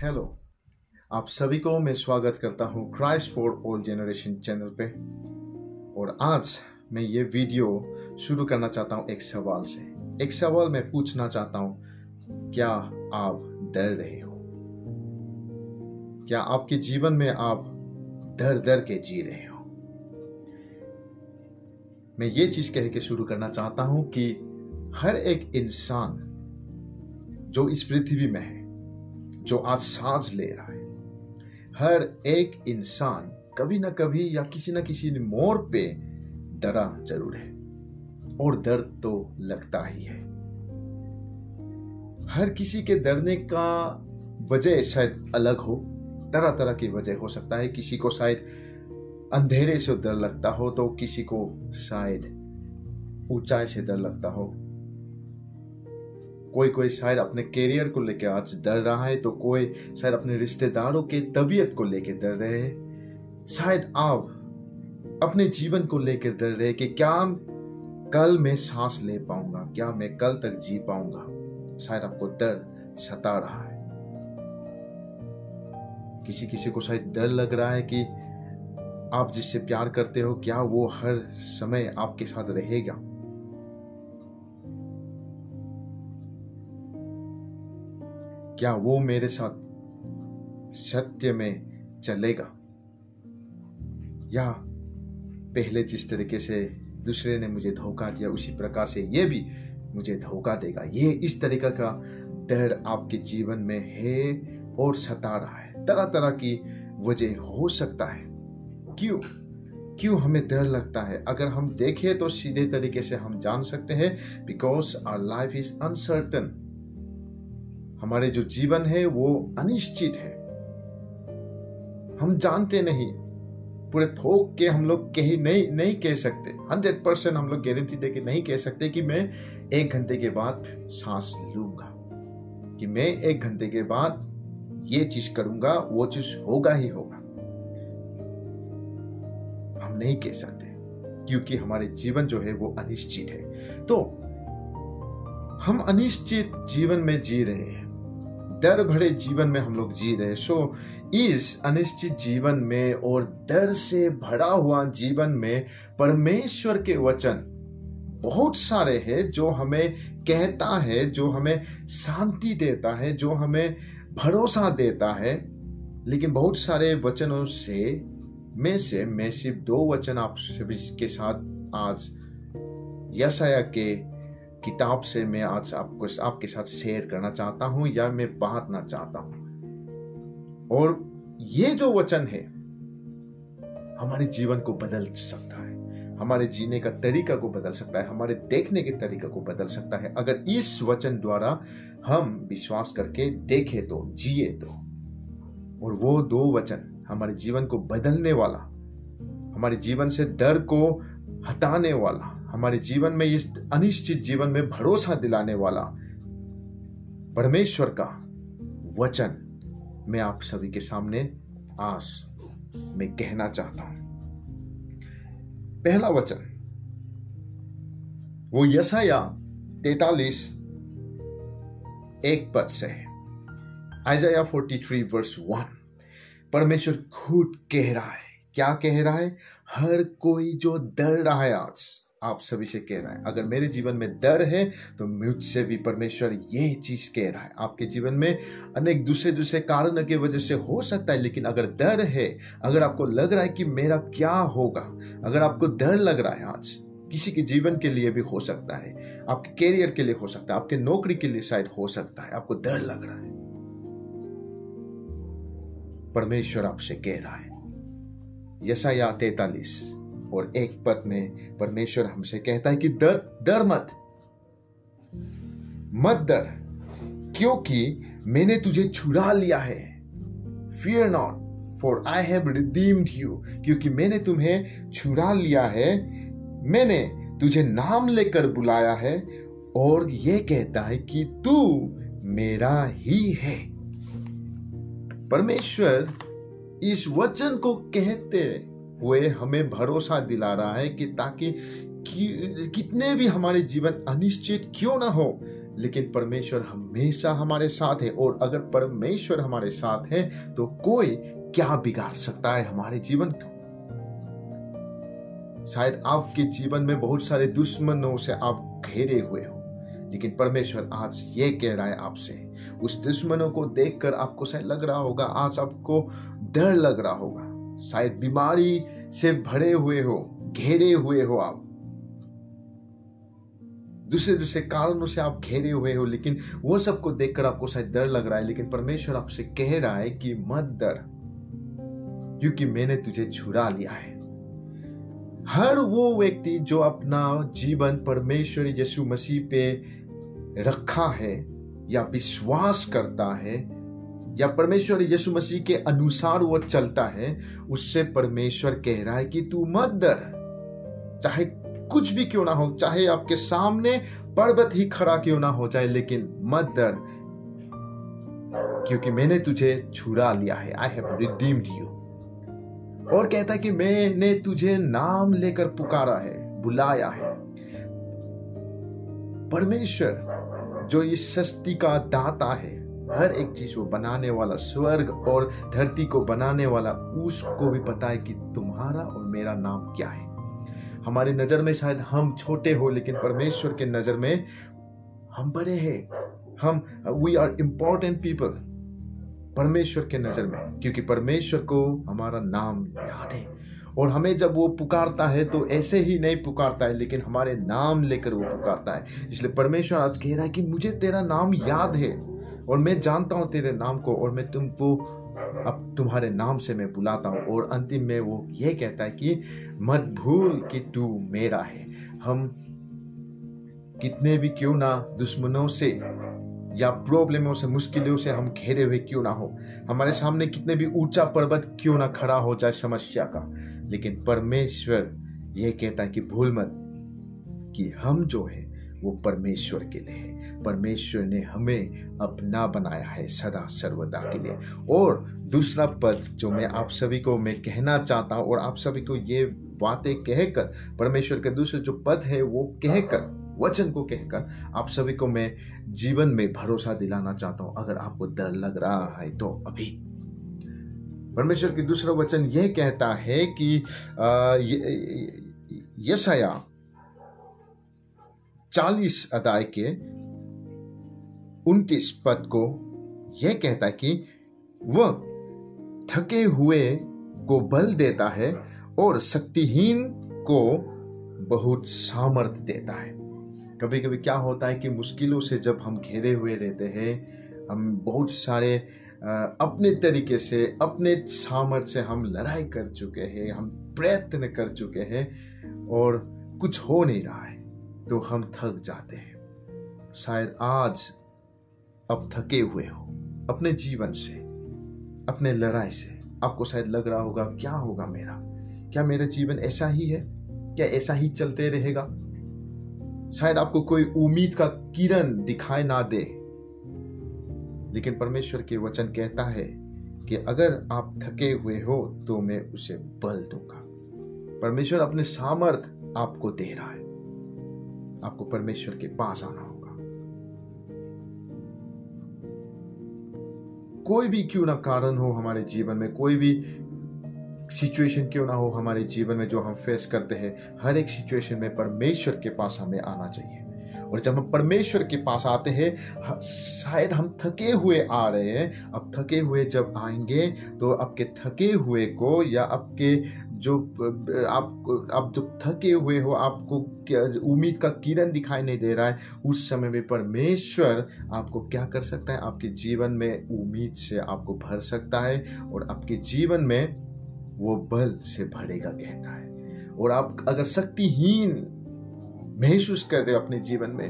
Hello, आप सभी को मैं स्वागत करता हूँ Christ for all generation channel पे। और आज मैं ये वीडियो शुरू करना चाहता हूँ एक सवाल से। एक सवाल मैं पूछना चाहता हूँ, क्या आप डर रहे हो? क्या आपके जीवन में आप डर डर के जी रहे हो? मैं ये चीज कह के शुरू करना चाहता हूँ कि हर एक इंसान जो इस पृथ्वी में है, जो आज सांस ले रहा है, हर एक इंसान कभी ना कभी या किसी ना किसी मोड़ पे डरा जरूर है। और डर तो लगता ही है। हर किसी के डरने का वजह शायद अलग हो, तरह तरह की वजह हो सकता है। किसी को शायद अंधेरे से डर लगता हो, तो किसी को शायद ऊंचाई से डर लगता हो, कोई शायद अपने कैरियर को लेकर आज डर रहा है, तो कोई शायद अपने रिश्तेदारों के तबीयत को लेकर डर रहे हैं। शायद आप अपने जीवन को लेकर डर रहे कि क्या कल मैं सांस ले पाऊंगा, क्या मैं कल तक जी पाऊंगा। शायद आपको डर सता रहा है। किसी किसी को शायद डर लग रहा है कि आप जिससे प्यार करते हो, क्या वो हर समय आपके साथ रहेगा। क्या वो मेरे साथ सत्य में चलेगा, या पहले जिस तरीके से दूसरे ने मुझे धोखा दिया उसी प्रकार से ये भी मुझे धोखा देगा। ये इस तरीके का डर आपके जीवन में है और सता रहा है। तरह तरह की वजह हो सकता है क्यों हमें डर लगता है। अगर हम देखें तो सीधे तरीके से हम जान सकते हैं, because our life is uncertain. हमारे जो जीवन है वो अनिश्चित है। हम जानते नहीं, पूरे थोक के हम लोग कहीं नहीं कह सकते, 100% हम लोग गारंटी दे के नहीं कह सकते कि मैं 1 घंटे के बाद सांस लूंगा, कि मैं 1 घंटे के बाद ये चीज करूंगा, वो चीज होगा ही होगा। हम नहीं कह सकते क्योंकि हमारे जीवन जो है वो अनिश्चित है। तो हम अनिश्चित जीवन में जी रहे हैं, डर भरे जीवन में हम लोग जी रहे। सो इस अनिश्चित जीवन में और डर से भरा हुआ जीवन में परमेश्वर के वचन बहुत सारे हैं जो हमें कहता है, जो हमें शांति देता है, जो हमें भरोसा देता है। लेकिन बहुत सारे वचनों में से मैं सिर्फ 2 वचन आप सभी के साथ आज यशायाह के किताब से मैं आज आपके साथ शेयर करना चाहता हूं, या मैं बांटना चाहता हूं। और ये जो वचन है हमारे जीवन को बदल सकता है, हमारे जीने का तरीका को बदल सकता है, हमारे देखने के तरीका को बदल सकता है, अगर इस वचन द्वारा हम विश्वास करके देखें तो, जिए तो। और वो 2 वचन हमारे जीवन को बदलने वाला, हमारे जीवन से डर को हटाने वाला, हमारे जीवन में इस अनिश्चित जीवन में भरोसा दिलाने वाला परमेश्वर का वचन मैं आप सभी के सामने आज मैं कहना चाहता हूं। पहला वचन वो यशायाह 43 1 पद से है। Isaiah 43 verse 1। परमेश्वर खुद कह रहा है, क्या कह रहा है? हर कोई जो डर रहा है आज आप सभी से कह रहा है, अगर मेरे जीवन में डर है तो मुझसे भी परमेश्वर ये चीज कह रहा है। आपके जीवन में अनेक दूसरे कारण के वजह से हो सकता है, लेकिन अगर डर है, अगर आपको लग रहा है कि मेरा क्या होगा, अगर आपको डर लग रहा है आज, किसी के जीवन के लिए भी हो सकता है, आपके कैरियर के लिए हो सकता है, आपके नौकरी के लिए शायद हो सकता है, आपको डर लग रहा है, परमेश्वर आपसे कह रहा है। यशायाह 43 और 1 पद में परमेश्वर हमसे कहता है कि डर मत डर, क्योंकि मैंने तुझे छुड़ा लिया है। Fear not, for I have redeemed you, क्योंकि मैंने तुम्हें छुड़ा लिया है, मैंने तुझे नाम लेकर बुलाया है, और ये कहता है कि तू मेरा ही है। परमेश्वर इस वचन को कहते हुए हमें भरोसा दिला रहा है कि ताकि कितने भी हमारे जीवन अनिश्चित क्यों ना हो, लेकिन परमेश्वर हमेशा हमारे साथ है। और अगर परमेश्वर हमारे साथ है तो कोई क्या बिगाड़ सकता है हमारे जीवन को। शायद आपके जीवन में बहुत सारे दुश्मनों से आप घेरे हुए हो, लेकिन परमेश्वर आज ये कह रहा है आपसे, उस दुश्मनों को देखकर आपको शायद लग रहा होगा, आज आपको डर लग रहा होगा, शायद बीमारी से भरे हुए हो, घेरे हुए हो, आप दूसरे कारणों से आप घेरे हुए हो, लेकिन वो सबको देखकर आपको शायद डर लग रहा है। लेकिन परमेश्वर आपसे कह रहा है कि मत डर, क्योंकि मैंने तुझे छुड़ा लिया है। हर वो व्यक्ति जो अपना जीवन परमेश्वर यीशु मसीह पे रखा है या विश्वास करता है या परमेश्वर यीशु मसीह के अनुसार वो चलता है, उससे परमेश्वर कह रहा है कि तू मत डर, चाहे कुछ भी क्यों ना हो, चाहे आपके सामने पर्वत ही खड़ा क्यों ना हो जाए, लेकिन मत डर, क्योंकि मैंने तुझे छुड़ा लिया है। I have redeemed you. और कहता है कि मैंने तुझे नाम लेकर पुकारा है, बुलाया है। परमेश्वर जो इस सृष्टि का दाता है, हर एक चीज को बनाने वाला, स्वर्ग और धरती को बनाने वाला, उसको भी पता है कि तुम्हारा और मेरा नाम क्या है। हमारी नजर में शायद हम छोटे हो, लेकिन परमेश्वर के नजर में हम बड़े हैं। वी आर इम्पोर्टेंट पीपल परमेश्वर के नजर में, क्योंकि परमेश्वर को हमारा नाम याद है। और हमें जब वो पुकारता है तो ऐसे ही नहीं पुकारता है, लेकिन हमारे नाम लेकर वो पुकारता है। इसलिए परमेश्वर आज कह रहा है कि मुझे तेरा नाम याद है और मैं जानता हूं तेरे नाम को, और मैं तुमको अब तुम्हारे नाम से मैं बुलाता हूं। और अंतिम में वो ये कहता है कि मत भूल कि तू मेरा है। हम कितने भी क्यों ना दुश्मनों से या प्रॉब्लमों से, मुश्किलों से हम घेरे हुए क्यों ना हो, हमारे सामने कितने भी ऊंचा पर्वत क्यों ना खड़ा हो जाए समस्या का, लेकिन परमेश्वर यह कहता है कि भूल मत कि हम जो है वो परमेश्वर के लिए है। परमेश्वर ने हमें अपना बनाया है सदा सर्वदा के लिए। और दूसरा पद जो मैं आप सभी को मैं कहना चाहता हूं, और आप सभी को ये बातें कहकर, परमेश्वर के दूसरे जो पद है वो कहकर, वचन को कहकर आप सभी को मैं जीवन में भरोसा दिलाना चाहता हूं। अगर आपको डर लग रहा है तो अभी परमेश्वर की दूसरा वचन यह कहता है कि यशाया 40 अध्याय के 29 पद को यह कहता है कि वह थके हुए को बल देता है और शक्तिहीन को बहुत सामर्थ्य देता है। कभी कभी क्या होता है कि मुश्किलों से जब हम घिरे हुए रहते हैं, हम बहुत सारे अपने तरीके से, अपने सामर्थ्य से हम लड़ाई कर चुके हैं, हम प्रयत्न कर चुके हैं और कुछ हो नहीं रहा है, तो हम थक जाते हैं। शायद आज अब थके हुए हो अपने जीवन से, अपने लड़ाई से। आपको शायद लग रहा होगा, क्या होगा मेरा, क्या मेरा जीवन ऐसा ही है, क्या ऐसा ही चलते रहेगा। शायद आपको कोई उम्मीद का किरण दिखाई ना दे, लेकिन परमेश्वर के वचन कहता है कि अगर आप थके हुए हो तो मैं उसे बल दूंगा। परमेश्वर अपने सामर्थ आपको दे रहा है, आपको परमेश्वर के पास आना होगा। कोई भी क्यों ना कारण हो हमारे जीवन में, कोई भी सिचुएशन क्यों ना हो हमारे जीवन में जो हम फेस करते हैं, हर एक सिचुएशन में परमेश्वर के पास हमें आना चाहिए। और जब हम परमेश्वर के पास आते हैं, शायद हम थके हुए आ रहे हैं, अब थके हुए जब आएंगे तो आपके थके हुए को, या आपके जो आप जब थके हुए हो, आपको उम्मीद का किरण दिखाई नहीं दे रहा है, उस समय में परमेश्वर आपको क्या कर सकता है, आपके जीवन में उम्मीद से आपको भर सकता है और आपके जीवन में वो बल से भरेगा कहता है। और आप अगर शक्तिहीन महसूस कर रहे हो अपने जीवन में,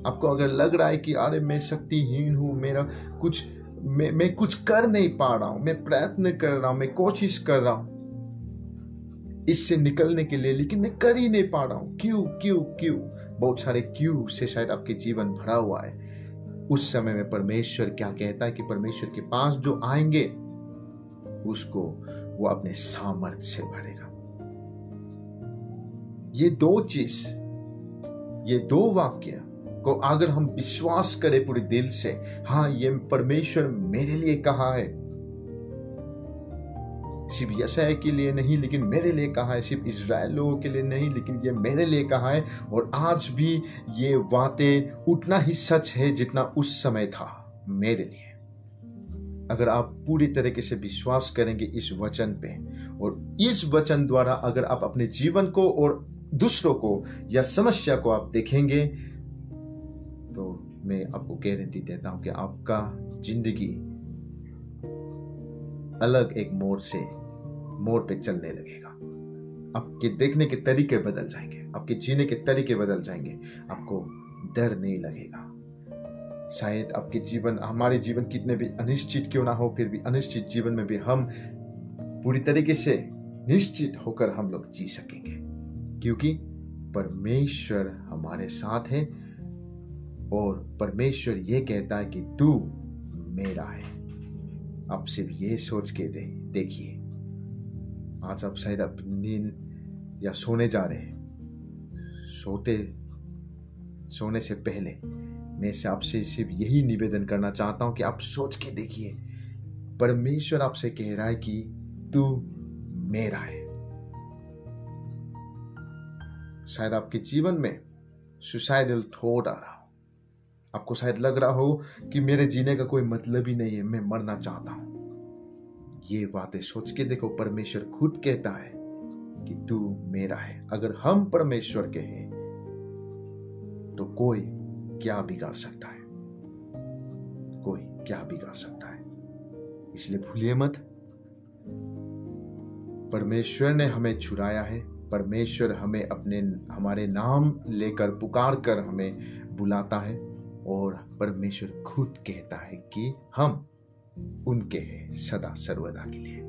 आपको अगर लग रहा है कि अरे मैं शक्तिहीन हूं, मेरा कुछ मैं कुछ कर नहीं पा रहा हूं, मैं प्रयत्न कर रहा हूं, मैं कोशिश कर रहा हूं इससे निकलने के लिए, लेकिन मैं कर ही नहीं पा रहा हूं, क्यों क्यों क्यों, बहुत सारे क्यों से शायद आपके जीवन भरा हुआ है। उस समय में परमेश्वर क्या कहता है कि परमेश्वर के पास जो आएंगे उसको वो अपने सामर्थ्य से भरेगा। ये दो चीज, ये दो वाक्य को अगर हम विश्वास करें पूरे दिल से, हाँ ये परमेश्वर मेरे लिए कहा है, सिर्फ यशायाह के लिए नहीं लेकिन मेरे लिए कहा है, सिर्फ इज़राइल लोगों के लिए नहीं लेकिन ये मेरे लिए कहा है, और आज भी ये बातें उतना ही सच है जितना उस समय था मेरे लिए। अगर आप पूरी तरीके से विश्वास करेंगे इस वचन पे, और इस वचन द्वारा अगर आप अपने जीवन को और दूसरों को या समस्या को आप देखेंगे, तो मैं आपको गारंटी देता हूं कि आपका जिंदगी अलग एक मोड़ पे चलने लगेगा। आपके देखने के तरीके बदल जाएंगे, आपके जीने के तरीके बदल जाएंगे, आपको डर नहीं लगेगा। शायद आपके जीवन, हमारे जीवन कितने भी अनिश्चित क्यों ना हो, फिर भी अनिश्चित जीवन में भी हम पूरी तरीके से निश्चित होकर हम लोग जी सकेंगे, क्योंकि परमेश्वर हमारे साथ है और परमेश्वर ये कहता है कि तू मेरा है। आप सिर्फ ये सोच के देखिए, आज आप शायद अपनी नींद या सोने जा रहे हैं, सोने से पहले मैं से आपसे सिर्फ यही निवेदन करना चाहता हूं कि आप सोच के देखिए, परमेश्वर आपसे कह रहा है कि तू मेरा है। शायद आपके जीवन में सुसाइडल थॉट आ रहा हो, आपको शायद लग रहा हो कि मेरे जीने का कोई मतलब ही नहीं है, मैं मरना चाहता हूं। ये बातें सोच के देखो, परमेश्वर खुद कहता है कि तू मेरा है। अगर हम परमेश्वर के हैं तो कोई क्या बिगाड़ सकता है, कोई क्या बिगाड़ सकता है। इसलिए भूलिए मत, परमेश्वर ने हमें छुड़ाया है, परमेश्वर हमें हमारे नाम लेकर पुकार कर हमें बुलाता है, और परमेश्वर खुद कहता है कि हम उनके हैं सदा सर्वदा के लिए।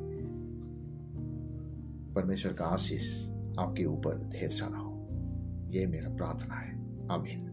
परमेश्वर का आशीष आपके ऊपर ढेर सारा हो, यह मेरा प्रार्थना है। आमीन।